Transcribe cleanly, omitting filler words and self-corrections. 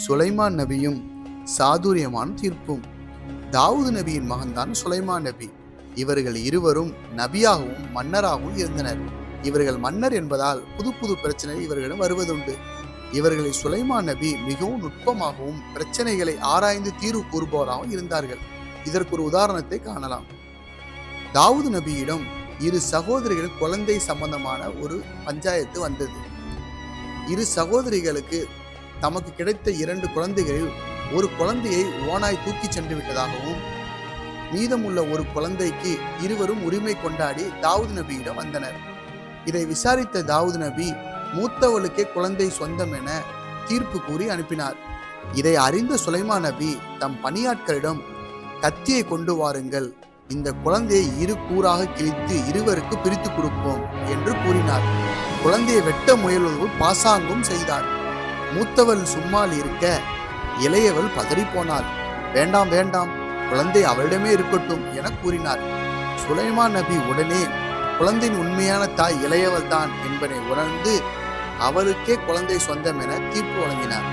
சுலைமான் நபியும் சாதுரியமான தீர்ப்பும். தாவூது நபியின் மகன்தான் சுலைமான் நபி. இவர்கள் இருவரும் நபியாகவும் மன்னராகவும் இருந்தனர். இவர்கள் மன்னர் என்பதால் புது புது பிரச்சனை இவர்களிடம் வருவதுண்டு. இவர்களை சுலைமான் நபி மிகவும் நுட்பமாகவும் பிரச்சனைகளை ஆராய்ந்து தீர்வு கூறுபவராகவும் இருந்தார்கள். இதற்கு ஒரு உதாரணத்தை காணலாம். தாவூது நபியிடம் இரு சகோதரிகள் குழந்தை சம்பந்தமான ஒரு பஞ்சாயத்து வந்தது. இரு சகோதரிகளுக்கு தமக்கு கிடைத்த 2 குழந்தைகளில் ஒரு குழந்தையை ஓனாய் தூக்கி சென்று விட்டதாகவும் மீதமுள்ள ஒரு குழந்தைக்கு இருவரும் உரிமை கொண்டாடி தாவூது நபியிடம் வந்தனர். இதை விசாரித்த தாவூது நபி மூத்தவளுக்கே குழந்தை சொந்தம் என தீர்ப்பு கூறி அனுப்பினார். இதை அறிந்த சுலைமான் நபி தம் பணியாட்களிடம் கத்தியை கொண்டு வாருங்கள், இந்த குழந்தையை 2 கூறாக கிழித்து இருவருக்கு பிரித்து கொடுப்போம் என்று கூறினார். குழந்தையை வெட்ட முயல்வதோடு பாசாங்கும் செய்தார். மூத்தவள் சும்மால் இருக்க இளையவள் பதறிப்போனாள். வேண்டாம் வேண்டாம், குழந்தை அவளிடமே இருக்கட்டும் என கூறினார். சுலைமான் நபி உடனே குழந்தையின் உண்மையான தாய் இளையவள் தான் என்பதை உணர்ந்து அவளுக்கே குழந்தை சொந்தம் என தீர்ப்பு வழங்கினார்.